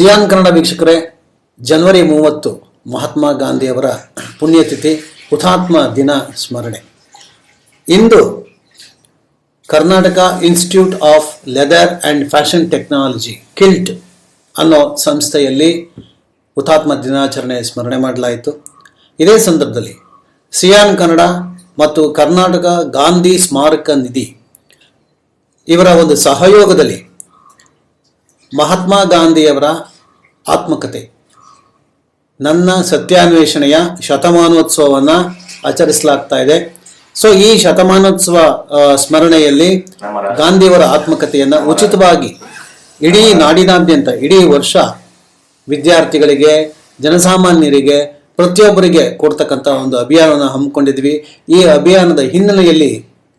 Xi'an Kannada ವೀಕ್ಷಕರೇ, ಜನವರಿ 30 ಮಹಾತ್ಮ ಗಾಂಧಿಯವರ ಪುಣ್ಯತಿಥಿ, ಹುತಾತ್ಮ ದಿನ ಸ್ಮರಣೆ. ಇಂದು Karnataka Institute of Leather and Fashion Technology KILT ಅನ್ನೋ ಸಂಸ್ಥೆಯಲ್ಲಿ ಹುತಾತ್ಮ ದಿನಾಚರಣೆ ಸ್ಮರಣೆ ಮಾಡಲಾಯಿತು. ಇದೇ ಸಂದರ್ಭದಲ್ಲಿ ಸಿಯಾನ್ ಕನ್ನಡ ಮತ್ತು ಕರ್ನಾಟಕ ಗಾಂಧಿ ಸ್ಮಾರಕ ನಿಧಿ ಇವರ ಒಂದು ಸಹಯೋಗದಲ್ಲಿ ಮಹಾತ್ಮ ಗಾಂಧಿಯವರ ಆತ್ಮಕಥೆ ನನ್ನ ಸತ್ಯಾನ್ವೇಷಣೆಯ ಶತಮಾನೋತ್ಸವವನ್ನು ಆಚರಿಸಲಾಗ್ತಾ ಇದೆ. ಸೊ ಈ ಶತಮಾನೋತ್ಸವ ಸ್ಮರಣೆಯಲ್ಲಿ ಗಾಂಧಿಯವರ ಆತ್ಮಕಥೆಯನ್ನು ಉಚಿತವಾಗಿ ಇಡೀ ನಾಡಿನಾದ್ಯಂತ ಇಡೀ ವರ್ಷ ವಿದ್ಯಾರ್ಥಿಗಳಿಗೆ, ಜನಸಾಮಾನ್ಯರಿಗೆ, ಪ್ರತಿಯೊಬ್ಬರಿಗೆ ಕೊಡ್ತಕ್ಕಂಥ ಒಂದು ಅಭಿಯಾನವನ್ನು ಹಮ್ಮಿಕೊಂಡಿದ್ವಿ. ಈ ಅಭಿಯಾನದ ಹಿನ್ನೆಲೆಯಲ್ಲಿ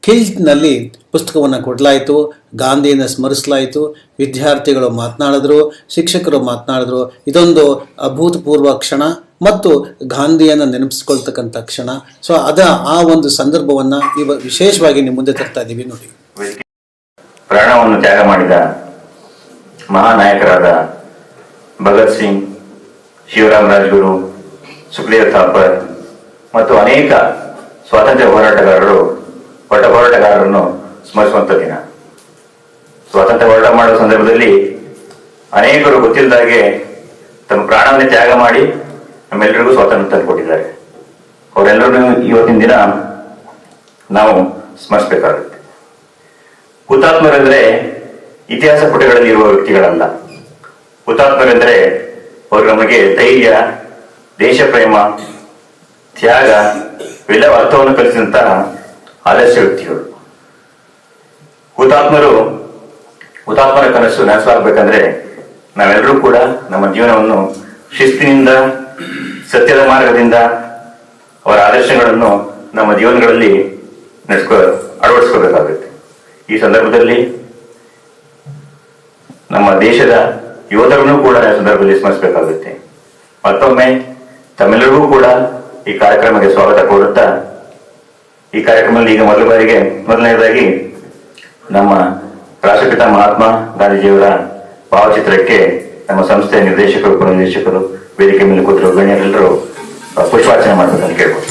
ಕಿಲ್ಟ್ನಲ್ಲಿ ಪುಸ್ತಕವನ್ನು ಕೊಡಲಾಯಿತು, ಗಾಂಧಿಯನ್ನು ಸ್ಮರಿಸಲಾಯಿತು, ವಿದ್ಯಾರ್ಥಿಗಳು ಮಾತನಾಡಿದ್ರು, ಶಿಕ್ಷಕರು ಮಾತನಾಡಿದ್ರು. ಇದೊಂದು ಅಭೂತಪೂರ್ವ ಕ್ಷಣ ಮತ್ತು ಗಾಂಧಿಯನ್ನು ನೆನಪಿಸ್ಕೊಳ್ತಕ್ಕಂಥ ಕ್ಷಣ. ಸೊ ಆ ಒಂದು ಸಂದರ್ಭವನ್ನು ವಿಶೇಷವಾಗಿ ನಿಮ್ಮ ಮುಂದೆ ತರ್ತಾ ಇದ್ದೀವಿ ನೋಡಿ. ಪ್ರಾಣವನ್ನು ತ್ಯಾಗ ಮಾಡಿದ ಮಹಾನಾಯಕರಾದ ಭಗತ್ ಸಿಂಗ್, ಶಿವರಾಮ್ ರಾಜ್ಗುರು, ಸುಖದೇವ್ ಥಾಪರ್ ಮತ್ತು ಅನೇಕ ಸ್ವಾತಂತ್ರ್ಯ ಹೋರಾಟಗಾರರನ್ನು ಸ್ಮರಿಸುವಂತ ದಿನ. ಸ್ವಾತಂತ್ರ್ಯ ಹೋರಾಟ ಮಾಡುವ ಸಂದರ್ಭದಲ್ಲಿ ಅನೇಕರು ಗೊತ್ತಿಲ್ಲದಾಗೆ ತಮ್ಮ ಪ್ರಾಣವನ್ನೇ ತ್ಯಾಗ ಮಾಡಿ ನಮ್ಮೆಲ್ಲರಿಗೂ ಸ್ವಾತಂತ್ರ್ಯ ತಂದುಕೊಟ್ಟಿದ್ದಾರೆ. ಅವರೆಲ್ಲರೂ ಇವತ್ತಿನ ದಿನ ನಾವು ಸ್ಮರಿಸಬೇಕಾಗುತ್ತೆ. ಹುತಾತ್ಮರೆಂದರೆ ಇತಿಹಾಸ ಪುಟಗಳಲ್ಲಿ ಇರುವ ವ್ಯಕ್ತಿಗಳಲ್ಲ. ಹುತಾತ್ಮರೆಂದರೆ ಅವರು ನಮಗೆ ಧೈರ್ಯ, ದೇಶ ಪ್ರೇಮ, ತ್ಯಾಗ ಇವೆಲ್ಲ ಅರ್ಥವನ್ನು ಕಲಿಸಿದಂತಹ ಆದರ್ಶ ವ್ಯಕ್ತಿಗಳು. ಹುತಾತ್ಮರ ಕನಸು ನನಸಾಗಬೇಕಂದ್ರೆ ನಾವೆಲ್ಲರೂ ಕೂಡ ನಮ್ಮ ಜೀವನವನ್ನು ಶಿಸ್ತಿನಿಂದ, ಸತ್ಯದ ಮಾರ್ಗದಿಂದ ಅವರ ಆದರ್ಶಗಳನ್ನು ನಮ್ಮ ಜೀವನಗಳಲ್ಲಿ ಅಳವಡಿಸ್ಕೋಬೇಕಾಗುತ್ತೆ. ಈ ಸಂದರ್ಭದಲ್ಲಿ ನಮ್ಮ ದೇಶದ ಯೋಧರನ್ನು ಕೂಡ ಈ ಸಂದರ್ಭದಲ್ಲಿ ಸ್ಮರಿಸಬೇಕಾಗುತ್ತೆ. ಮತ್ತೊಮ್ಮೆ ತಮ್ಮೆಲ್ಲರಿಗೂ ಕೂಡ ಈ ಕಾರ್ಯಕ್ರಮಕ್ಕೆ ಸ್ವಾಗತ ಕೋರುತ್ತಾ, ಈ ಕಾರ್ಯಕ್ರಮದಲ್ಲಿ ಈಗ ಮೊದಲನೇದಾಗಿ ನಮ್ಮ ರಾಷ್ಟ್ರಪಿತ ಮಹಾತ್ಮ ಗಾಂಧೀಜಿಯವರ ಭಾವಚಿತ್ರಕ್ಕೆ ನಮ್ಮ ಸಂಸ್ಥೆಯ ನಿರ್ದೇಶಕರು, ಉಪನಿರ್ದೇಶಕರು, ವೇದಿಕೆ ಮೇಲೆ ಕೂತಿರುವ ಗಣ್ಯರೆಲ್ಲರೂ ಪುಷ್ಪಾರ್ಚನೆ ಮಾಡಬೇಕಂತ ಕೇಳ್ಬೋದು.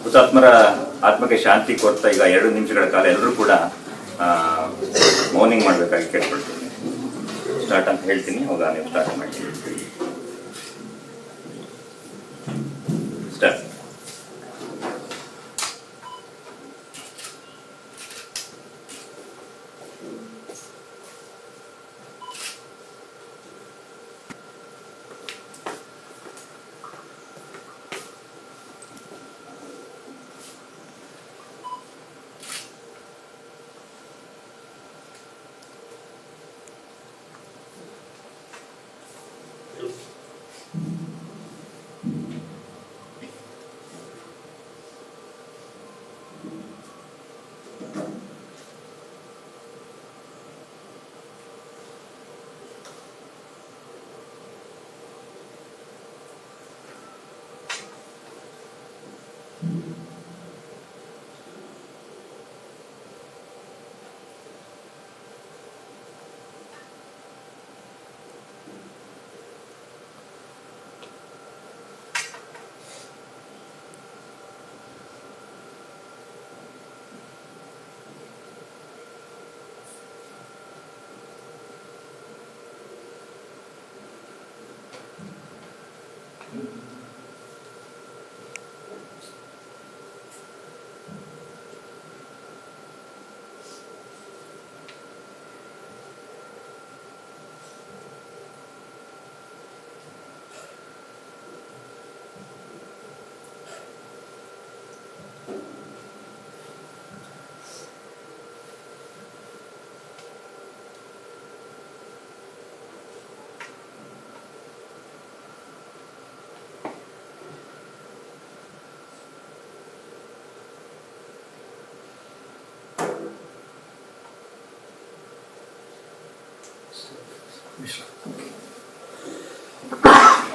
ಹುತಾತ್ಮರ ಆತ್ಮಕ್ಕೆ ಶಾಂತಿ ಕೊಡ್ತಾ ಈಗ 2 ನಿಮಿಷಗಳ ಕಾಲ ಎಲ್ಲರೂ ಕೂಡ ಮೌನಿಂಗ್ ಮಾಡಬೇಕಾಗಿ ಕೇಳ್ಕೊಳ್ತೀನಿ. ಸ್ಟಾರ್ಟ್ ಅಂತ ಹೇಳ್ತೀನಿ, ಅವಾಗ ನೀವು ಸ್ಟಾರ್ಟ್ ಮಾಡಿ. ಸ್ಟಾರ್ಟ್.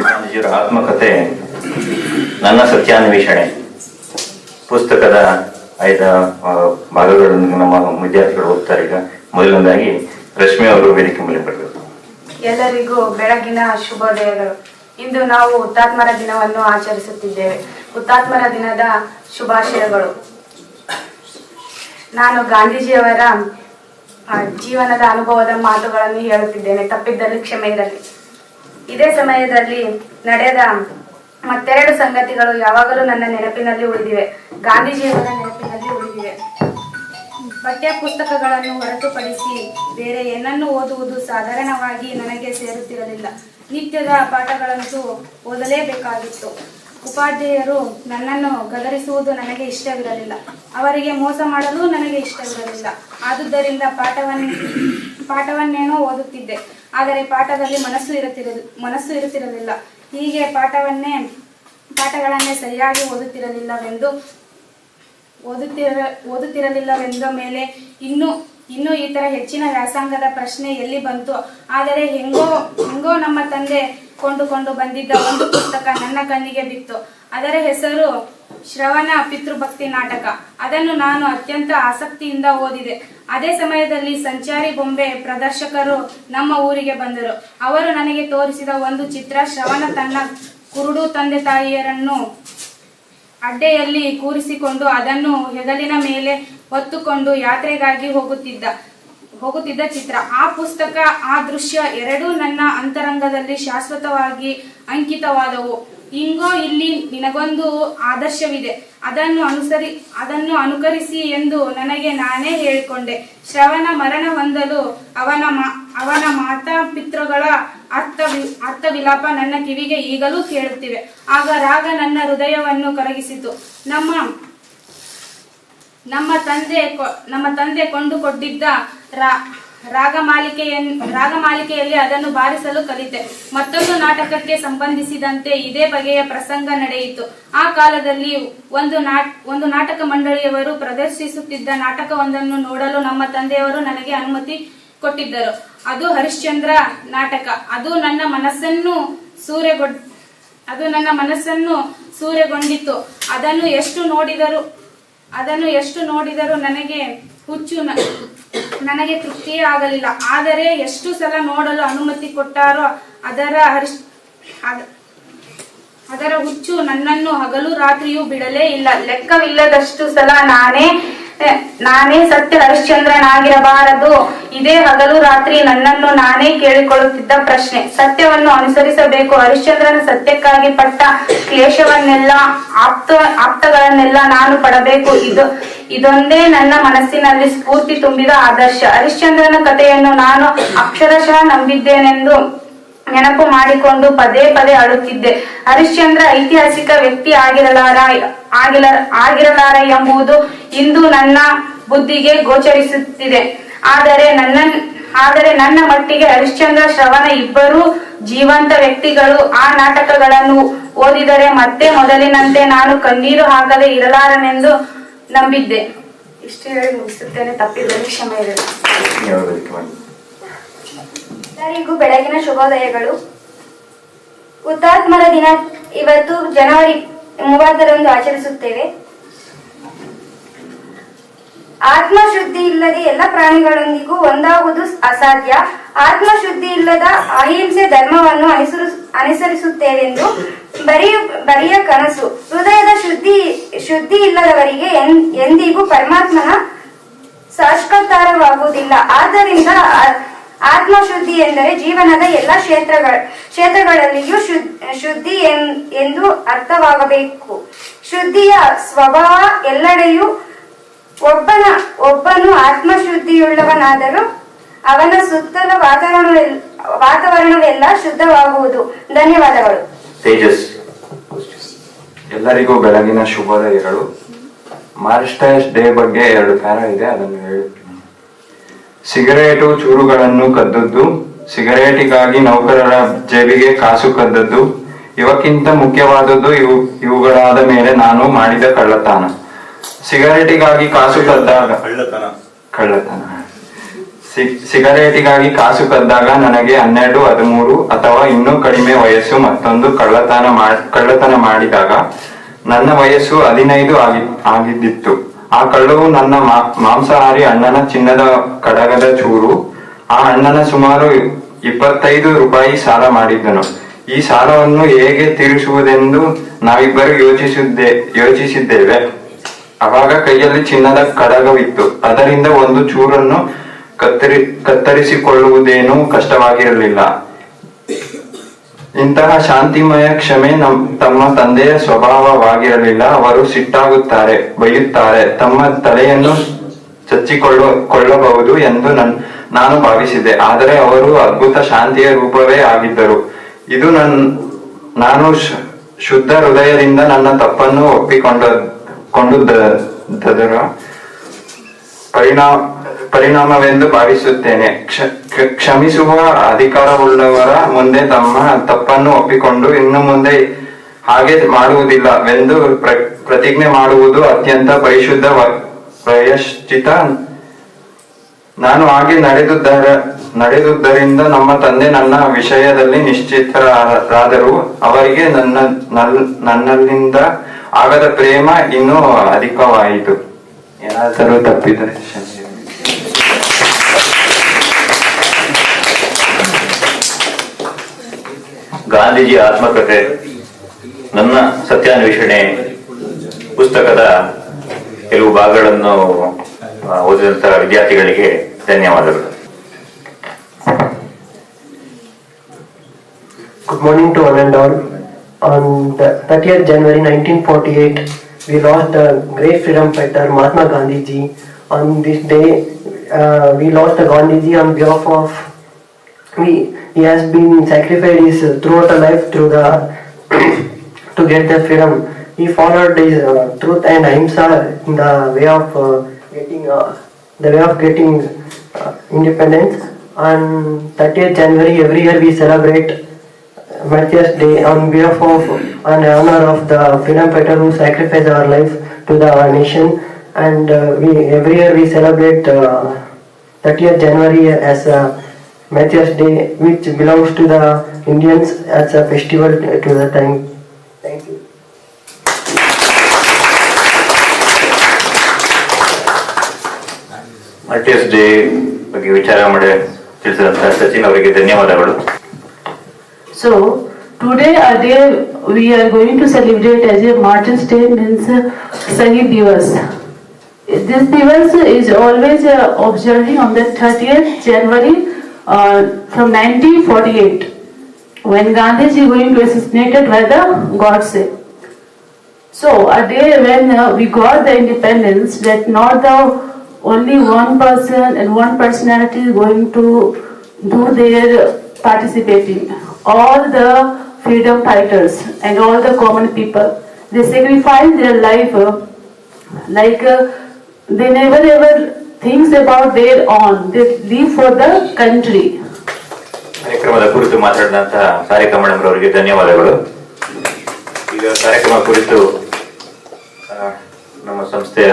ಗಾಂಧೀಜಿಯವರ ಆತ್ಮಕಥೆ ನನ್ನ ಸತ್ಯಾನ್ವೇಷಣೆ ಪುಸ್ತಕದ 5 ಭಾಗಗಳನ್ನು ನಮ್ಮ ವಿದ್ಯಾರ್ಥಿಗಳು ಓದ್ತಾರೆ. ಈಗ ಮೊದಲನೇದಾಗಿ ರಶ್ಮಿ ಅವರು ವೇದಿಕೆ ಮೇಲೆ ಬರಬೇಕು. ಎಲ್ಲರಿಗೂ ಬೆಳಗಿನ ಶುಭೋದಯಗಳು. ಇಂದು ನಾವು ಹುತಾತ್ಮರ ದಿನವನ್ನು ಆಚರಿಸುತ್ತಿದ್ದೇವೆ. ಹುತಾತ್ಮರ ದಿನದ ಶುಭಾಶಯಗಳು. ನಾನು ಗಾಂಧೀಜಿಯವರ ಜೀವನದ ಅನುಭವದ ಮಾತುಗಳನ್ನು ಹೇಳುತ್ತಿದ್ದೇನೆ, ತಪ್ಪಿದ್ದಲ್ಲಿ ಕ್ಷಮೆ ಇರಲಿ. ಇದೇ ಸಮಯದಲ್ಲಿ ನಡೆದ ಮತ್ತೆರಡು ಸಂಗತಿಗಳು ಯಾವಾಗಲೂ ನನ್ನ ನೆನಪಿನಲ್ಲಿ ಉಳಿದಿವೆ, ಗಾಂಧೀಜಿಯವರ ನೆನಪಿನಲ್ಲಿ ಉಳಿದಿವೆ. ಪಠ್ಯ ಪುಸ್ತಕಗಳನ್ನು ಹೊರತುಪಡಿಸಿ ಬೇರೆ ಏನನ್ನು ಓದುವುದು ಸಾಧಾರಣವಾಗಿ ನನಗೆ ಸೇರುತ್ತಿರಲಿಲ್ಲ. ನಿತ್ಯದ ಪಾಠಗಳಂತೂ ಓದಲೇಬೇಕಾಗಿತ್ತು. ಉಪಾಧ್ಯಾಯರು ನನ್ನನ್ನು ಗದರಿಸುವುದು ನನಗೆ ಇಷ್ಟವಿರಲಿಲ್ಲ, ಅವರಿಗೆ ಮೋಸ ಮಾಡಲು ನನಗೆ ಇಷ್ಟವಿರಲಿಲ್ಲ. ಆದುದರಿಂದ ಪಾಠವನ್ನೇನೋ ಓದುತ್ತಿದ್ದೆ, ಆದರೆ ಪಾಠದಲ್ಲಿ ಮನಸ್ಸು ಇರುತ್ತಿರಲಿಲ್ಲ. ಹೀಗೆ ಪಾಠಗಳನ್ನೇ ಸರಿಯಾಗಿ ಓದುತ್ತಿರಲಿಲ್ಲವೆಂದ ಮೇಲೆ ಇನ್ನು ಈ ತರ ಹೆಚ್ಚಿನ ವ್ಯಾಸಂಗದ ಪ್ರಶ್ನೆ ಎಲ್ಲಿ ಬಂತು? ಆದರೆ ಹೆಂಗೋ ನಮ್ಮ ತಂದೆ ಕೊಂಡುಕೊಂಡು ಬಂದಿದ್ದ ಒಂದು ಪುಸ್ತಕ ನನ್ನ ಕಣ್ಣಿಗೆ ಬಿತ್ತು. ಅದರ ಹೆಸರು ಶ್ರವಣ ಪಿತೃಭಕ್ತಿ ನಾಟಕ. ಅದನ್ನು ನಾನು ಅತ್ಯಂತ ಆಸಕ್ತಿಯಿಂದ ಓದಿದೆ. ಅದೇ ಸಮಯದಲ್ಲಿ ಸಂಚಾರಿ ಬೊಂಬೆ ಪ್ರದರ್ಶಕರು ನಮ್ಮ ಊರಿಗೆ ಬಂದರು. ಅವರು ನನಗೆ ತೋರಿಸಿದ ಒಂದು ಚಿತ್ರ, ಶ್ರವಣ ತನ್ನ ಕುರುಡು ತಂದೆ ತಾಯಿಯರನ್ನು ಅಡ್ಡೆಯಲ್ಲಿ ಕೂರಿಸಿಕೊಂಡು ಅದನ್ನು ಹೆಗಲಿನ ಮೇಲೆ ಹೊತ್ತುಕೊಂಡು ಯಾತ್ರೆಗಾಗಿ ಹೋಗುತ್ತಿದ್ದ ಚಿತ್ರ. ಆ ಪುಸ್ತಕ, ಆ ದೃಶ್ಯ ಎರಡೂ ನನ್ನ ಅಂತರಂಗದಲ್ಲಿ ಶಾಶ್ವತವಾಗಿ ಅಂಕಿತವಾದವು. ಇಂಗೋ ಇಲ್ಲಿ ನಿನಗೊಂದು ಆದರ್ಶವಿದೆ, ಅದನ್ನು ಅನುಕರಿಸಿ ಎಂದು ನನಗೆ ನಾನೇ ಹೇಳಿಕೊಂಡೆ. ಶ್ರವಣ ಮರಣ ಹೊಂದಲು ಅವನ ಮಾತಾ ಪಿತೃಗಳ ಅರ್ಥ ವಿಲಾಪ ನನ್ನ ಕಿವಿಗೆ ಈಗಲೂ ಕೇಳುತ್ತಿವೆ. ಆಗ ರಾಗ ನನ್ನ ಹೃದಯವನ್ನು ಕರಗಿಸಿತು. ನಮ್ಮ ತಂದೆ ಕೊಂಡುಕೊಟ್ಟಿದ್ದ ರಾಗಮಾಲಿಕೆಯಲ್ಲಿ ಅದನ್ನು ಬಾರಿಸಲು ಕಲಿತೆ. ಮತ್ತೊಂದು ನಾಟಕಕ್ಕೆ ಸಂಬಂಧಿಸಿದಂತೆ ಇದೇ ಬಗೆಯ ಪ್ರಸಂಗ ನಡೆಯಿತು. ಆ ಕಾಲದಲ್ಲಿ ಒಂದು ನಾಟಕ ಮಂಡಳಿಯವರು ಪ್ರದರ್ಶಿಸುತ್ತಿದ್ದ ನಾಟಕವೊಂದನ್ನು ನೋಡಲು ನಮ್ಮ ತಂದೆಯವರು ನನಗೆ ಅನುಮತಿ ಕೊಟ್ಟಿದ್ದರು. ಅದು ಹರಿಶ್ಚಂದ್ರ ನಾಟಕ. ಅದು ನನ್ನ ಮನಸ್ಸನ್ನು ಸೂರೆಗೊಂಡಿತು. ಅದನ್ನು ಎಷ್ಟು ನೋಡಿದರೂ ನನಗೆ ತೃಪ್ತಿಯೇ ಆಗಲಿಲ್ಲ. ಆದರೆ ಎಷ್ಟು ಸಲ ನೋಡಲು ಅನುಮತಿ ಕೊಟ್ಟಾರೋ ಅದರ ಹುಚ್ಚು ನನ್ನನ್ನು ಹಗಲು ರಾತ್ರಿಯೂ ಬಿಡಲೇ ಇಲ್ಲ. ಲೆಕ್ಕವಿಲ್ಲದಷ್ಟು ಸಲ ನಾನೇ ಸತ್ಯ ಹರಿಶ್ಚಂದ್ರನಾಗಿರಬಾರದು. ಇದೇ ಹಗಲು ರಾತ್ರಿ ನನ್ನನ್ನು ನಾನೇ ಕೇಳಿಕೊಳ್ಳುತ್ತಿದ್ದ ಪ್ರಶ್ನೆ. ಸತ್ಯವನ್ನು ಅನುಸರಿಸಬೇಕು. ಹರಿಶ್ಚಂದ್ರನ ಸತ್ಯಕ್ಕಾಗಿ ಪಟ್ಟ ಕ್ಲೇಶವನ್ನೆಲ್ಲ ಆಪ್ತಗಳನ್ನೆಲ್ಲ ನಾನು ಪಡಬೇಕು. ಇದೊಂದೇ ನನ್ನ ಮನಸ್ಸಿನಲ್ಲಿ ಸ್ಫೂರ್ತಿ ತುಂಬಿದ ಆದರ್ಶ. ಹರಿಶ್ಚಂದ್ರನ ಕಥೆಯನ್ನು ನಾನು ಅಕ್ಷರಶಃ ನಂಬಿದ್ದೇನೆಂದು ನೆನಪು ಮಾಡಿಕೊಂಡು ಪದೇ ಪದೇ ಅಳುತ್ತಿದ್ದೆ. ಹರಿಶ್ಚಂದ್ರ ಐತಿಹಾಸಿಕ ವ್ಯಕ್ತಿ ಆಗಿರಲಾರ ಎಂಬುದು ಇಂದು ನನ್ನ ಬುದ್ಧಿಗೆ ಗೋಚರಿಸುತ್ತಿದೆ. ಆದರೆ ನನ್ನ ಮಟ್ಟಿಗೆ ಹರಿಶ್ಚಂದ್ರ, ಶ್ರವಣ ಇಬ್ಬರೂ ಜೀವಂತ ವ್ಯಕ್ತಿಗಳು. ಆ ನಾಟಕಗಳನ್ನು ಓದಿದರೆ ಮತ್ತೆ ಮೊದಲಿನಂತೆ ನಾನು ಕಣ್ಣೀರು ಹಾಕದೆ ಇರಲಾರನೆಂದು ನಂಬಿದ್ದೆ. ಇಷ್ಟು ಹೇಳಿ ಮುಗಿಸುತ್ತೇನೆ. ತಪ್ಪಿದ್ದಲ್ಲಿ ಕ್ಷಮೆ ಇರಲಿ. ಎಲ್ಲರಿಗೂ ಬೆಳಗಿನ ಶುಭೋದಯಗಳು. ಹುತಾತ್ಮರ ದಿನ ಇವತ್ತು ಜನವರಿ 30ರಂದು ಆಚರಿಸುತ್ತೇವೆ. ಆತ್ಮಶುದ್ಧಿ ಇಲ್ಲದೆ ಎಲ್ಲ ಪ್ರಾಣಿಗಳೊಂದಿಗೂ ಒಂದಾಗುವುದು ಅಸಾಧ್ಯ. ಆತ್ಮಶುದ್ಧಿ ಇಲ್ಲದ ಅಹಿಂಸೆ ಧರ್ಮವನ್ನು ಅನುಸರಿಸುತ್ತೇವೆಂದು ಬರಿಯ ಕನಸು. ಹೃದಯದ ಶುದ್ಧಿ ಇಲ್ಲದವರಿಗೆ ಎಂದಿಗೂ ಪರಮಾತ್ಮನ ಸಾಕ್ಷಾತ್ಕಾರವಾಗುವುದಿಲ್ಲ. ಆದ್ದರಿಂದ ಆತ್ಮಶುದ್ಧಿ ಎಂದರೆ ಜೀವನದ ಎಲ್ಲ ಕ್ಷೇತ್ರಗಳಲ್ಲಿಯೂ ಶುದ್ಧಿ ಎಂದು ಅರ್ಥವಾಗಬೇಕು. ಶುದ್ಧಿಯ ಸ್ವಭಾವ ಎಲ್ಲೆಡೆಯೂ ಒಬ್ಬನು ಆತ್ಮಶುದ್ಧಿಯುಳ್ಳವನಾದರೂ ಅವನ ಸುತ್ತಲ ವಾತಾವರಣವೆಲ್ಲ ಶುದ್ಧವಾಗುವುದು. ಧನ್ಯವಾದಗಳು. ತೇಜಸ್. ಎಲ್ಲರಿಗೂ ಬೆಳಗಿನ ಶುಭೋದಯಗಳು. ಮಾರ್ಸ್ಟರ್ಸ್ ಡೇ ಬಗ್ಗೆ 2 ಪ್ಯಾರಾ ಇದೆ, ಅದನ್ನು ಹೇಳುತ್ತೀನಿ. ಸಿಗರೇಟು ಚೂರುಗಳನ್ನು ಕದ್ದದ್ದು, ಸಿಗರೇಟಿಗಾಗಿ ನೌಕರರ ಜೇಬಿಗೆ ಕಾಸು ಕದ್ದದ್ದು, ಇವಕ್ಕಿಂತ ಮುಖ್ಯವಾದದ್ದು ಇವುಗಳಾದ ಮೇಲೆ ನಾನು ಮಾಡಿದ ಕಳ್ಳತನ. ಸಿಗರೇಟಿಗಾಗಿ ಕಾಸು ಕದ್ದಾಗ ಸಿಗರೇಟಿಗಾಗಿ ಕಾಸು ಕದ್ದಾಗ ನನಗೆ 12, 13 ಅಥವಾ ಇನ್ನೂ ಕಡಿಮೆ ವಯಸ್ಸು. ಮತ್ತೊಂದು ಕಳ್ಳತನ ಮಾಡಿದಾಗ ನನ್ನ ವಯಸ್ಸು 15 ಆಗಿದ್ದಿತ್ತು. ಆ ಕಳ್ಳವು ನನ್ನ ಮಾಂಸಾಹಾರಿ ಅಣ್ಣನ ಚಿನ್ನದ ಕಡಗದ ಚೂರು. ಆ ಅಣ್ಣನ ಸುಮಾರು 25 ರೂಪಾಯಿ ಸಾಲ ಮಾಡಿದ್ದನು. ಈ ಸಾಲವನ್ನು ಹೇಗೆ ತೀರಿಸುವುದೆಂದು ನಾವಿಬ್ಬರು ಯೋಚಿಸಿದ್ದೇವೆ. ಅವಾಗ ಕೈಯಲ್ಲಿ ಚಿನ್ನದ ಕಡಗವಿತ್ತು. ಅದರಿಂದ ಒಂದು ಚೂರನ್ನು ಕತ್ತರಿಸಿಕೊಳ್ಳುವುದೇನೂ ಕಷ್ಟವಾಗಿರಲಿಲ್ಲ. ಇಂತಹ ಶಾಂತಿಮಯ ಕ್ಷಮೆ ತಮ್ಮ ತಂದೆಯ ಸ್ವಭಾವವಾಗಿರಲಿಲ್ಲ. ಅವರು ಸಿಟ್ಟಾಗುತ್ತಾರೆ, ಬೈಯುತ್ತಾರೆ, ತಮ್ಮ ತಲೆಯನ್ನು ಚಚ್ಚಿಕೊಳ್ಳಬಹುದು ಎಂದು ನಾನು ಭಾವಿಸಿದೆ. ಆದರೆ ಅವರು ಅದ್ಭುತ ಶಾಂತಿಯ ರೂಪವೇ ಆಗಿದ್ದರು. ಇದು ನಾನು ಶುದ್ಧ ಹೃದಯದಿಂದ ನನ್ನ ತಪ್ಪನ್ನು ಒಪ್ಪಿಕೊಂಡದರ ಪರಿಣಾಮವೆಂದು ಭಾವಿಸುತ್ತೇನೆ. ಕ್ಷಮಿಸುವ ಅಧಿಕಾರವುಳ್ಳವರ ಮುಂದೆ ತಮ್ಮ ತಪ್ಪನ್ನು ಒಪ್ಪಿಕೊಂಡು ಇನ್ನು ಮುಂದೆ ಹಾಗೆ ಮಾಡುವುದಿಲ್ಲವೆಂದು ಪ್ರತಿಜ್ಞೆ ಮಾಡುವುದು ಅತ್ಯಂತ ಪರಿಶುದ್ಧ ಪ್ರಾಯಶ್ಚಿತ್ತ. ನಾನು ಹಾಗೆ ನಡೆದುದರಿಂದ ನಮ್ಮ ತಂದೆ ನನ್ನ ವಿಷಯದಲ್ಲಿ ನಿಶ್ಚಿತರಾದರು. ಅವರಿಗೆ ನನ್ನಿಂದ ಆಗದ ಪ್ರೇಮ ಇನ್ನೂ ಅಧಿಕವಾಯಿತು. ಏನಾದರೂ ತಪ್ಪಿದರೆ ಗಾಂಧೀಜಿ ಆತ್ಮಕಥೆ ನನ್ನ ಸತ್ಯಾನ್ವೇಷಣೆ ಪುಸ್ತಕದ ಕೆಲವು ಭಾಗಗಳನ್ನು ಓದಿದಂತಹ ವಿದ್ಯಾರ್ಥಿಗಳಿಗೆ ಧನ್ಯವಾದಗಳು. Good morning to one and all. On the 30th January 1948, we lost the great freedom fighter Mahatma Gandhi ji. On this day, we lost the Gandhi ji on behalf of he has been sacrificed his throughout the life through the to get the freedom. He followed his truth and ahimsa in the way of getting independence. On 30th January every year we celebrate Matthias Day on behalf of and honor of the freedom fighter who sacrificed our life to the nation. And every year we celebrate 30th January as Matthias Day, which belongs to the Indians as a festival to the time. Thank you. Martyrs day ಬಗ್ಗೆ ವಿಚಾರ ಮಾಡಿ ತಿಳಿಸಿದಂತ ಸಚಿನ್ ಅವರಿಗೆ ಧನ್ಯವಾದಗಳು. So today a day we are going to celebrate as a Martyrs Day, means Shahid Divas. This Divas is always observing on the 30th January from 1948, when Gandhiji going to assassinated by the Godse. So a day when we got the independence, that not the only one person and one personality is going to do their participating. All the freedom fighters and all the common people, they sacrifice their life they never ever thinks about their own. They live for the country. ಕಾರ್ಯಕ್ರಮದ ಕುರಿತು ಮಾತನಾಡಿದಂತ Sarika madam ಅವರಿಗೆ ಧನ್ಯವಾದಗಳು. ಈಗ ಕಾರ್ಯಕ್ರಮ ಕುರಿತು ನಮ್ಮ ಸಂಸ್ಥೆಯ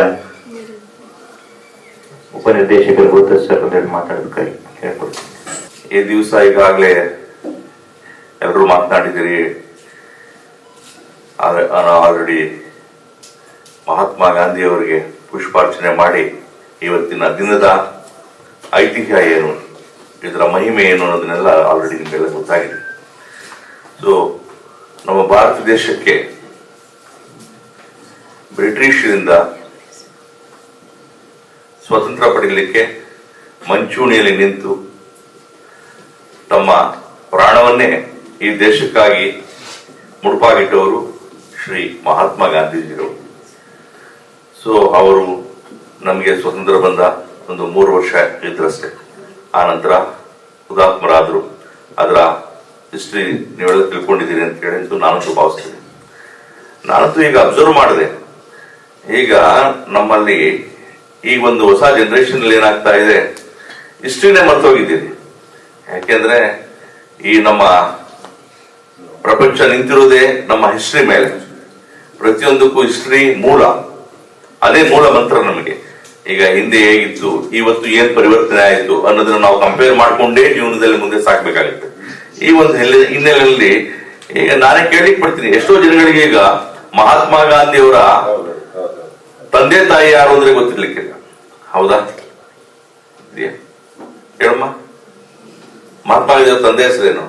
ಉಪನಿರ್ದೇಶಕರು Gautam sir ಒಂದೆರಡು ಮಾತಾಡಬೇಕಾಗಿ ಕೇಳ್ಕೊಡ್ತೀನಿ. ಈ ದಿವಸ ಈಗಾಗಲೇ ಎಲ್ಲರೂ ಮಾತನಾಡಿದಿರಿ. ಆಲ್ರೆಡಿ ಮಹಾತ್ಮ ಗಾಂಧಿ ಅವರಿಗೆ ಪುಷ್ಪಾರ್ಚನೆ ಮಾಡಿ ಇವತ್ತಿನ ದಿನದ ಐತಿಹ್ಯ ಏನು, ಇದರ ಮಹಿಮೆ ಏನು ಅನ್ನೋದನ್ನೆಲ್ಲ ಆಲ್ರೆಡಿ ನಿಮಗೆಲ್ಲ ಗೊತ್ತಾಗಿದೆ. ಸೊ ನಮ್ಮ ಭಾರತ ದೇಶಕ್ಕೆ ಬ್ರಿಟಿಷರಿಂದ ಸ್ವತಂತ್ರ ಪಡೆಯಲಿಕ್ಕೆ ಮಂಚೂಣಿಯಲ್ಲಿ ನಿಂತು ತಮ್ಮ ಪ್ರಾಣವನ್ನೇ ಈ ದೇಶಕ್ಕಾಗಿ ಮುಡುಪಾಗಿಟ್ಟವರು ಶ್ರೀ ಮಹಾತ್ಮ ಗಾಂಧೀಜಿಗಳು. ಸೊ ಅವರು ನಮಗೆ ಸ್ವತಂತ್ರ ಬಂದ ಒಂದು 3 ವರ್ಷ ಇದ್ರಷ್ಟೇ. ಆ ನಂತರ ಹುತಾತ್ಮರಾದ್ರು. ಅದರ ಹಿಸ್ಟ್ರಿ ನೀವೆಲ್ಲ ತಿಳ್ಕೊಂಡಿದ್ದೀರಿ ಅಂತ ಹೇಳಿ ನಾನಂತೂ ಭಾವಿಸ್ತೀನಿ. ನಾನಂತೂ ಈಗ ಅಬ್ಸರ್ವ್ ಮಾಡಿದೆ, ಈಗ ನಮ್ಮಲ್ಲಿ ಈ ಒಂದು ಹೊಸ ಜನರೇಷನ್ ಅಲ್ಲಿ ಏನಾಗ್ತಾ ಇದೆ, ಹಿಸ್ಟ್ರಿನೇ ಮರ್ತೋಗಿದ್ದೀರಿ. ಯಾಕೆಂದ್ರೆ ಈ ನಮ್ಮ ಪ್ರಪಂಚ ನಿಂತಿರೋದೇ ನಮ್ಮ ಹಿಸ್ಟ್ರಿ ಮೇಲೆ. ಪ್ರತಿಯೊಂದಕ್ಕೂ ಹಿಸ್ಟ್ರಿ ಮೂಲ, ಅದೇ ಮೂಲ ಮಂತ್ರ ನಮಗೆ. ಈಗ ಹಿಂದೆ ಹೇಗಿತ್ತು, ಇವತ್ತು ಏನ್ ಪರಿವರ್ತನೆ ಆಯಿತು ಅನ್ನೋದನ್ನ ನಾವು ಕಂಪೇರ್ ಮಾಡ್ಕೊಂಡೇ ಜೀವನದಲ್ಲಿ ಮುಂದೆ ಸಾಕ್ಬೇಕಾಗುತ್ತೆ. ಈ ಒಂದು ಹಿನ್ನೆಲೆಯಲ್ಲಿ ಈಗ ನಾನೇ ಕೇಳಿಕ್ ಪಡ್ತೀನಿ, ಎಷ್ಟೋ ಜನಗಳಿಗೆ ಈಗ ಮಹಾತ್ಮ ಗಾಂಧಿ ಅವರ ತಂದೆ ತಾಯಿ ಯಾರು ಅಂದ್ರೆ ಗೊತ್ತಿರ್ಲಿಕ್ಕಿಲ್ಲ. ಹೌದಾ? ಹೇಳಮ್ಮ, ಮಹಾತ್ಮ ಗಾಂಧಿ ಅವರ ತಂದೆ ಹೆಸರೇನು?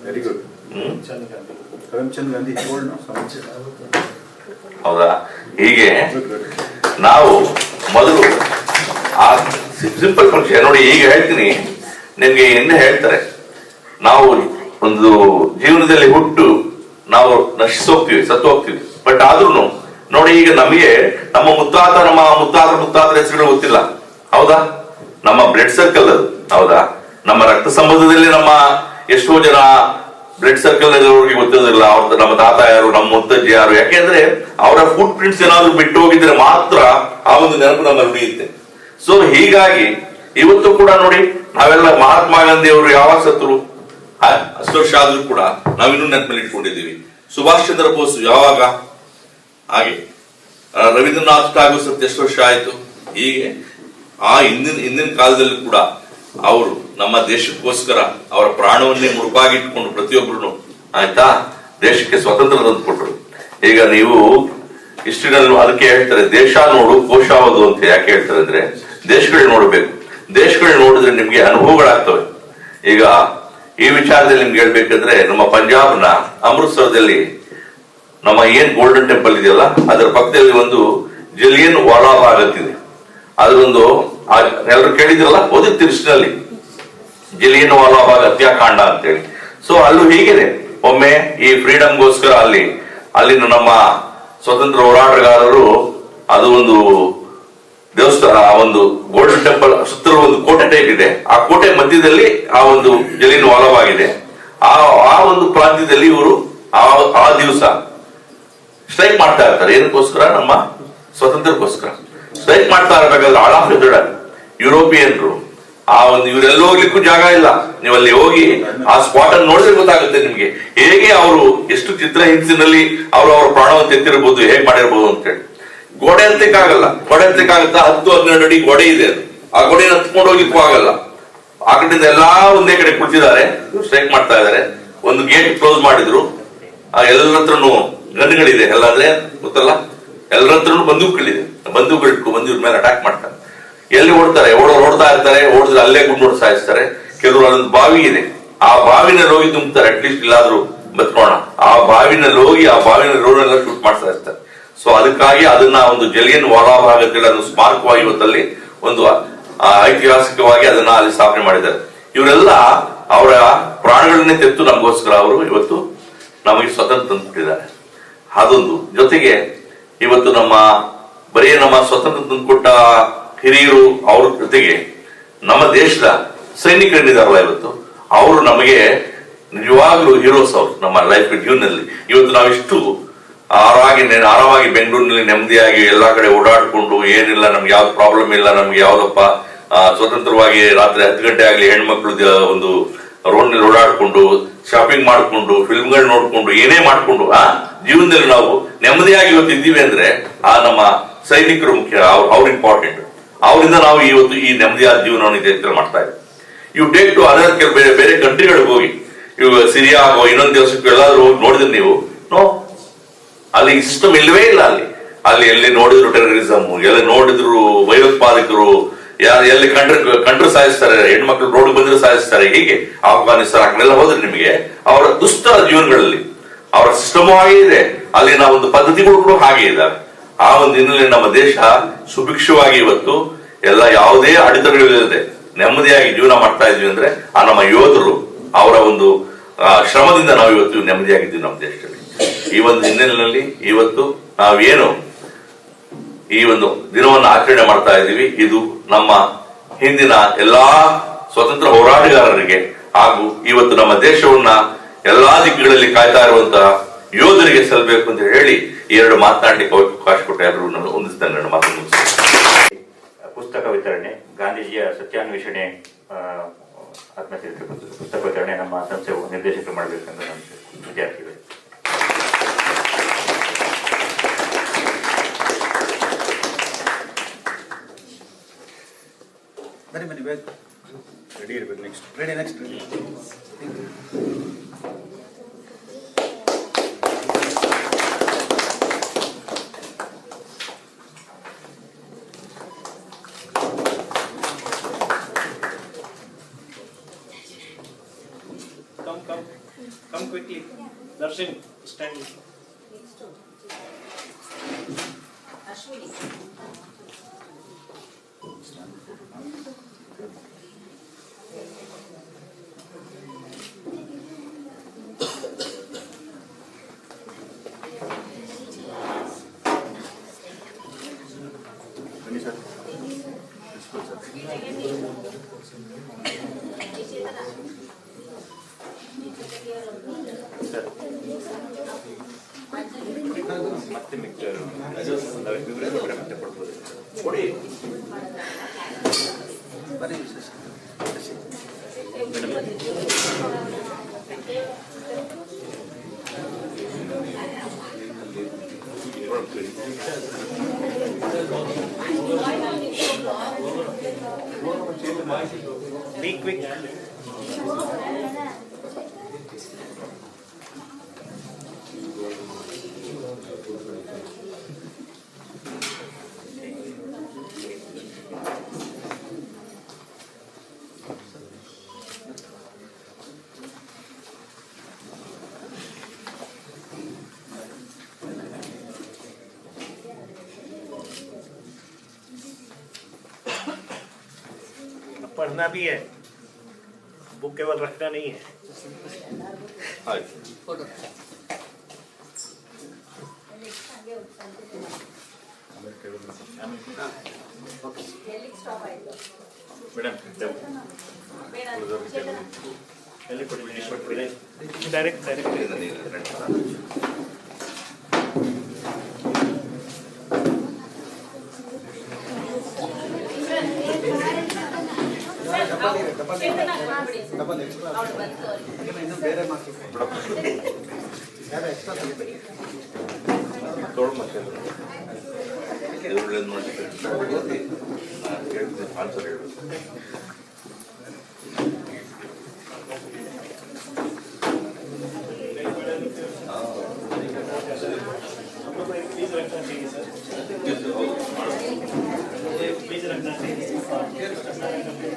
Very good. ಕರಮ್ಚಂದ್ ಗಾಂಧಿ. ಹೌದಾ? ಹೀಗೆ ನಾವು ಮೊದಲು ಆ ಸಿಂಪಲ್ ಫಂಕ್ಷನ್ ನೋಡಿ. ಈಗ ಹೇಳ್ತೀನಿ ನಿಮ್ಗೆ, ಹಿಂದೆ ಹೇಳ್ತಾರೆ ನಾವು ಒಂದು ಜೀವನದಲ್ಲಿ ಹುಟ್ಟು ನಾವು ನಶಿಸೋಗ್ತೀವಿ, ಸತ್ತು ಹೋಗ್ತೀವಿ. ಬಟ್ ಆದ್ರೂ ನೋಡಿ, ಈಗ ನಮಗೆ ನಮ್ಮ ಮುತ್ತಾತರ ಹೆಸರುಗಳು ಗೊತ್ತಿಲ್ಲ. ಹೌದಾ? ನಮ್ಮ ಬ್ಲಡ್ ಸರ್ಕಲ್ ಅದು. ಹೌದಾ? ನಮ್ಮ ರಕ್ತ ಸಂಬಂಧದಲ್ಲಿ ನಮ್ಮ ಎಷ್ಟೋ ಜನ ಬ್ಲಡ್ ಸರ್ಕಲ್ ಅವ್ರಿಗೆ ಗೊತ್ತಿರೋದಿಲ್ಲ ಅವ್ರ ನಮ್ಮ ತಾತ ಯಾರು, ನಮ್ಮ ಮುತ್ತಜ್ಜಿ ಯಾರು. ಯಾಕೆಂದ್ರೆ ಅವರ ಫುಟ್ ಪ್ರಿಂಟ್ಸ್ ಏನಾದ್ರು ಬಿಟ್ಟು ಹೋಗಿದ್ರೆ ಮಾತ್ರ ಆ ಒಂದು ನೆನಪು ನಮ್ಮಲ್ಲಿ ಉಳಿಯುತ್ತೆ. ಸೊ ಹೀಗಾಗಿ ಇವತ್ತು ಕೂಡ ನೋಡಿ, ನಾವೆಲ್ಲ ಮಹಾತ್ಮ ಗಾಂಧಿ ಅವರು ಯಾವಾಗ ಸತ್ರು, ಅಷ್ಟು ವರ್ಷ ಆದ್ರೂ ಕೂಡ ನಾವಿನ್ನೂ ನೆನಪಲ್ಲಿ ಇಟ್ಕೊಂಡಿದ್ದೀವಿ. ಸುಭಾಷ್ ಚಂದ್ರ ಬೋಸ್ ಯಾವಾಗ, ಹಾಗೆ ರವೀಂದ್ರನಾಥ್ ಠಾಗೂರ್ ಸತ್ತು ಎಷ್ಟು ವರ್ಷ ಆಯ್ತು. ಹೀಗೆ ಆ ಹಿಂದಿನ ಕಾಲದಲ್ಲಿ ಕೂಡ ಅವರು ನಮ್ಮ ದೇಶಕ್ಕೋಸ್ಕರ ಅವರ ಪ್ರಾಣವನ್ನೇ ಮುಡುಪಾಗಿಟ್ಕೊಂಡು ಪ್ರತಿಯೊಬ್ಬರು ಆಯ್ತಾ ದೇಶಕ್ಕೆ ಸ್ವಾತಂತ್ರ್ಯ ತಂದುಕೊಟ್ರು. ಈಗ ನೀವು ಹಿಸ್ಟ್ರಿನಲ್ಲಿ ಅದಕ್ಕೆ ಹೇಳ್ತಾರೆ, ದೇಶ ನೋಡು ಕೋಶ ಓದು ಅಂತ. ಯಾಕೆ ಹೇಳ್ತಾರೆ ಅಂದ್ರೆ, ದೇಶಗಳನ್ನ ನೋಡ್ಬೇಕು. ದೇಶಗಳನ್ನ ನೋಡಿದ್ರೆ ನಿಮ್ಗೆ ಅನುಭವಗಳಾಗ್ತವೆ. ಈಗ ಈ ವಿಚಾರದಲ್ಲಿ ನಿಮ್ಗೆ ಹೇಳ್ಬೇಕಂದ್ರೆ, ನಮ್ಮ ಪಂಜಾಬ್ನ ಅಮೃತ್ಸರದಲ್ಲಿ ನಮ್ಮ ಏನ್ ಗೋಲ್ಡನ್ ಟೆಂಪಲ್ ಇದೆಯಲ್ಲ, ಅದರ ಪಕ್ಕದಲ್ಲಿ ಒಂದು ಜಲಿಯನ್ ವಾಲಾಬಾಗ್ ಅಂತಿದೆ. ಅದೊಂದು ಎಲ್ಲರೂ ಕೇಳಿದ್ರಲ್ಲ, ಓದಿರ್ತೀವಿ ಹಿಸ್ಟ್ರಿನಲ್ಲಿ, ಜಲಿಯನ್ ವಾಲಾಬಾಗ್ ಹತ್ಯಾಕಾಂಡ ಅಂತೇಳಿ. ಸೊ ಅಲ್ಲೂ ಹೀಗಿದೆ. ಒಮ್ಮೆ ಈ ಫ್ರೀಡಮ್ಗೋಸ್ಕರ ಅಲ್ಲಿನ ನಮ್ಮ ಸ್ವತಂತ್ರ ಹೋರಾಟಗಾರರು ಅದು ಒಂದು ದೇವಸ್ಥಾನ, ಒಂದು ಗೋಲ್ಡನ್ ಟೆಂಪಲ್ ಸುತ್ತಲೂ ಒಂದು ಕೋಟೆ ಟೈಪ್ ಇದೆ. ಆ ಕೋಟೆ ಮಧ್ಯದಲ್ಲಿ ಆ ಒಂದು ಜಲಿಯನ್ ವಾಲಾಬಾಗ್ ಇದೆ. ಆ ಒಂದು ಪ್ರಾಂತ್ಯದಲ್ಲಿ ಇವರು ಆ ದಿವಸ ಸ್ಟ್ರೈಕ್ ಮಾಡ್ತಾ ಇರ್ತಾರೆ. ಏನಕ್ಕೋಸ್ಕರ? ನಮ್ಮ ಸ್ವಾತಂತ್ರ್ಯಕ್ಕೋಸ್ಕರ ಸ್ಟ್ರೈಕ್ ಮಾಡ್ತಾ ಇರಬೇಕಾದ್ರೆ ಆಲ್ ಆಫ್ ಯುರೋಪಿಯನ್ರು ಆ ಒಂದು ಇವರೆಲ್ಲ ಹೋಗ್ಲಿಕ್ಕೂ ಜಾಗ ಇಲ್ಲ. ನೀವಲ್ಲಿ ಹೋಗಿ ಆ ಸ್ಪಾಟ್ ಅನ್ನು ನೋಡಿದ್ರೆ ಗೊತ್ತಾಗುತ್ತೆ ನಿಮ್ಗೆ, ಹೇಗೆ ಅವರು ಎಷ್ಟು ಚಿತ್ರ ಹಿಂಸಿನಲ್ಲಿ ಅವರ ಪ್ರಾಣವನ್ನು ತೆತ್ತಿರಬಹುದು, ಹೇಗೆ ಮಾಡಿರ್ಬೋದು ಅಂತ ಹೇಳಿ. ಗೋಡೆ ಹತ್ತಕ್ಕಾಗಲ್ಲ. ಗೋಡೆ ಹತ್ತಕ್ಕಾಗತ್ತಾ? 10-12 ಅಡಿ ಗೋಡೆ ಇದೆ. ಅದು ಆ ಗೋಡೆನ ಹತ್ಕೊಂಡು ಹೋಗ್ಲಿಕ್ಕೂ ಆಗಲ್ಲ. ಆ ಕಡೆಯಿಂದ ಎಲ್ಲಾ ಒಂದೇ ಕಡೆ ಕುಳಿತಿದ್ದಾರೆ, ಸ್ಟ್ರೈಕ್ ಮಾಡ್ತಾ ಇದ್ದಾರೆ. ಒಂದು ಗೇಟ್ ಕ್ಲೋಸ್ ಮಾಡಿದ್ರು. ಎಲ್ಲರ ಹತ್ರನು ಗನ್ಗಳಿದೆ, ಎಲ್ಲಾದ್ರೆ ಗೊತ್ತಲ್ಲ, ಎಲ್ಲರ ಹತ್ರನು ಬಂದೂಕುಗಳಿದೆ. ಬಂದೂಕುಗಳು ಇಟ್ಕೊ ಬಂದು ಇವ್ರ ಮೇಲೆ ಅಟ್ಯಾಕ್ ಮಾಡ್ತಾರೆ. ಎಲ್ಲಿ ಓಡ್ತಾರೆ, ಓಡ್ತಾ ಇರ್ತಾರೆ. ಓಡಿದ್ರೆ ಅಲ್ಲೇ ಗುಂಡು ಸಾಯಿಸ್ತಾರೆ. ಕೆಲವರು ಅಲ್ಲೊಂದು ಬಾವಿ ಇದೆ, ಆ ಬಾವಿನಲ್ಲಿ ಹೋಗಿ ತುಂಬುತ್ತಾರೆ. ಅಟ್ಲೀಸ್ಟ್ ಇಲ್ಲಾದ್ರೂ ಬತ್ಕೋಣ. ಆ ಬಾವಿನಲ್ಲಿ ಹೋಗಿ ಆ ಬಾವಿನ ರೋಡ್ನೆಲ್ಲ ಶೂಟ್ ಮಾಡ್ತಾ ಇರ್ತಾರೆ. ಸೊ ಅದಕ್ಕಾಗಿ ಅದನ್ನ ಒಂದು ಜಲಿಯನ್ ವಾಲಾಬಾಗ್ ಅಂತೇಳಿ ಅದನ್ನು ಸ್ಮಾರಕವಾಗಿ ಇವತ್ತಲ್ಲಿ ಒಂದು ಐತಿಹಾಸಿಕವಾಗಿ ಅದನ್ನ ಅಲ್ಲಿ ಸ್ಥಾಪನೆ ಮಾಡಿದ್ದಾರೆ. ಇವರೆಲ್ಲ ಅವರ ಪ್ರಾಣಗಳನ್ನೇ ತೆತ್ತು ನಮಗೋಸ್ಕರ ಅವರು ಇವತ್ತು ನಮಗೆ ಸ್ವತಂತ್ರ ತಂದುಕೊಟ್ಟಿದ್ದಾರೆ. ಅದೊಂದು ಜೊತೆಗೆ ಇವತ್ತು ಬರೀ ನಮ್ಮ ಸ್ವತಂತ್ರ ತಂದುಕೊಟ್ಟ ಹಿರಿಯರು ಅವ್ರ ಜೊತೆಗೆ ನಮ್ಮ ದೇಶದ ಸೈನಿಕರಿದ್ದಾರಲ್ಲ ಇವತ್ತು ಅವರು ನಮಗೆ ನಿಜವಾಗ್ಲೂ ಹೀರೋಸ್. ಅವರು ನಮ್ಮ ಲೈಫ್ ಡ್ಯೂನಲ್ಲಿ ಇವತ್ತು ನಾವಿಷ್ಟು ಆರಾಮಾಗಿ ಬೆಂಗಳೂರಿನಲ್ಲಿ ನೆಮ್ಮದಿಯಾಗಿ ಎಲ್ಲಾ ಕಡೆ ಓಡಾಡ್ಕೊಂಡು ಏನಿಲ್ಲ, ನಮ್ಗೆ ಯಾವ್ದು ಪ್ರಾಬ್ಲಮ್ ಇಲ್ಲ, ನಮ್ಗೆ ಯಾವ್ದಪ್ಪ ಸ್ವತಂತ್ರವಾಗಿ ರಾತ್ರಿ 10 ಗಂಟೆ ಆಗ್ಲಿ ಹೆಣ್ಮಕ್ಳು ಒಂದು ರೋಡ್ ನಲ್ಲಿ ಓಡಾಡ್ಕೊಂಡು ಶಾಪಿಂಗ್ ಮಾಡ್ಕೊಂಡು ಫಿಲ್ಮ್ಗಳು ನೋಡ್ಕೊಂಡು ಏನೇ ಮಾಡ್ಕೊಂಡು ಜೀವನದಲ್ಲಿ ನಾವು ನೆಮ್ಮದಿಯಾಗಿ ಇವತ್ತು ಇದ್ದೀವಿ ಅಂದ್ರೆ ನಮ್ಮ ಸೈನಿಕರು ಮುಖ್ಯ. ಅವ್ರು ಇಂಪಾರ್ಟೆಂಟ್. ಅವರಿಂದ ನಾವು ಇವತ್ತು ಈ ನೆಮ್ಮದಿಯಾದ ಜೀವನವನ್ನು ಮಾಡ್ತಾ ಇದ್ದೀವಿ. ಇವು ಟೇಕ್ ಟು ಅದರ್ ಬೇರೆ ಕಂಟ್ರಿಗಳಿಗೆ ಹೋಗಿ, ಇವು ಸಿರಿಯಾ ಆಗೋ ಇನ್ನೊಂದು ದೇಶಕ್ಕೂ ಎಲ್ಲಾದ್ರೂ ಹೋಗಿ ನೋಡಿದ್ರೆ ನೀವು ಅಲ್ಲಿ ಸಿಸ್ಟಮ್ ಇಲ್ಲವೇ ಇಲ್ಲ. ಅಲ್ಲಿ ಎಲ್ಲಿ ನೋಡಿದ್ರು ಟೆರರಿಸಮ್, ಎಲ್ಲಿ ನೋಡಿದ್ರು ಭಯೋತ್ಪಾದಕರು, ಎಲ್ಲಿ ಕಂಡ್ರು ಸಾಯಿಸ್ತಾರೆ, ಹೆಣ್ಮಕ್ಳು ರೋಡ್ ಬಂದ್ರೆ ಸಾಯಿಸ್ತಾರೆ. ಹೀಗೆ ಆಫ್ಘಾನಿಸ್ತಾನ ಅಲ್ಲೆಲ್ಲ ಹೋದ್ರೆ ನಿಮಗೆ ಅವರ ದುಷ್ಟ ಜೀವನಗಳಲ್ಲಿ ಅವರ ಸಿಸ್ಟಮ್ ಹಾಗೆ ಇದೆ, ಅಲ್ಲಿನ ಒಂದು ಪದ್ಧತಿಗಳು ಕೂಡ ಹಾಗೆ ಇದ್ದಾವೆ. ಆ ಒಂದು ಹಿನ್ನೆಲೆ ನಮ್ಮ ದೇಶ ಸುಭಿಕ್ಷವಾಗಿ ಇವತ್ತು ಎಲ್ಲ ಯಾವುದೇ ಅಡೆತಡೆಗಳಿಲ್ಲದೆ ನೆಮ್ಮದಿಯಾಗಿ ಜೀವನ ಮಾಡ್ತಾ ಇದ್ವಿ ಅಂದ್ರೆ ನಮ್ಮ ಯೋಧರು ಅವರ ಒಂದು ಶ್ರಮದಿಂದ ನಾವು ಇವತ್ತು ನೆಮ್ಮದಿಯಾಗಿದ್ದೀವಿ ನಮ್ಮ ದೇಶದಲ್ಲಿ. ಈ ಒಂದು ಹಿನ್ನೆಲೆಯಲ್ಲಿ ಇವತ್ತು ನಾವೇನು ಈ ಒಂದು ದಿನವನ್ನು ಆಚರಣೆ ಮಾಡ್ತಾ ಇದ್ದೀವಿ, ಇದು ನಮ್ಮ ಹಿಂದಿನ ಎಲ್ಲಾ ಸ್ವತಂತ್ರ ಹೋರಾಟಗಾರರಿಗೆ ಹಾಗೂ ಇವತ್ತು ನಮ್ಮ ದೇಶವನ್ನ ಎಲ್ಲಾ ದಿಕ್ಕುಗಳಲ್ಲಿ ಕಾಯ್ತಾ ಇರುವಂತಹ ಯೋಧರಿಗೆ ಸಲ್ಲಬೇಕು ಅಂತ ಹೇಳಿ 2 ಮಾತನಾಡಲಿಕ್ಕೆ ಅವಕಾಶ ಕೊಟ್ಟ ಎಲ್ಲರೂ ನಾನು ಹೊಂದಿಸ್ತೇನೆ. ನನ್ನ ಮಾತು ಪುಸ್ತಕ ವಿತರಣೆ, ಗಾಂಧೀಜಿಯ ಸತ್ಯಾನ್ವೇಷಣೆ ಆತ್ಮಚರಿತ್ರೆ ಪುಸ್ತಕ ವಿತರಣೆ ನಮ್ಮ ಸಂಸ್ಥೆ ನಿರ್ದೇಶಕರು ಮಾಡಬೇಕೆಂದು ನನ್ನ ವಿದ್ಯಾರ್ಥಿಗಳು. ಬನ್ನಿ ಬೇಕು ರೆಡಿ ಇರ್ಬೇಕು. Next come quickly. Darshan, stand. Ashwini. ಮತ್ತೆ ಮಿಕ್ಚರ್ ಮತ್ತೆ ಕೊಡ್ಬೋದು ಕೊಡಿ. ಬನ್ನಿ Be quick. पढ़ना भी है, बुक केवल रखना नहीं है. डायरेक्ट ಡಬಲ್ ಎಕ್ಸ್ಟ್ರಾ ಇನ್ನು ಬೇರೆ ಮಾರ್ಕ್ಸ್ ಯಾರು ಎಕ್ಸ್ಟ್ರಾ ತೋಳು ಮತ್ತೆ ಆನ್ಸರ್ ಹೇಳಬೇಕು. प्लीज रखना चाहिए सर, प्लीज रखना चाहिए.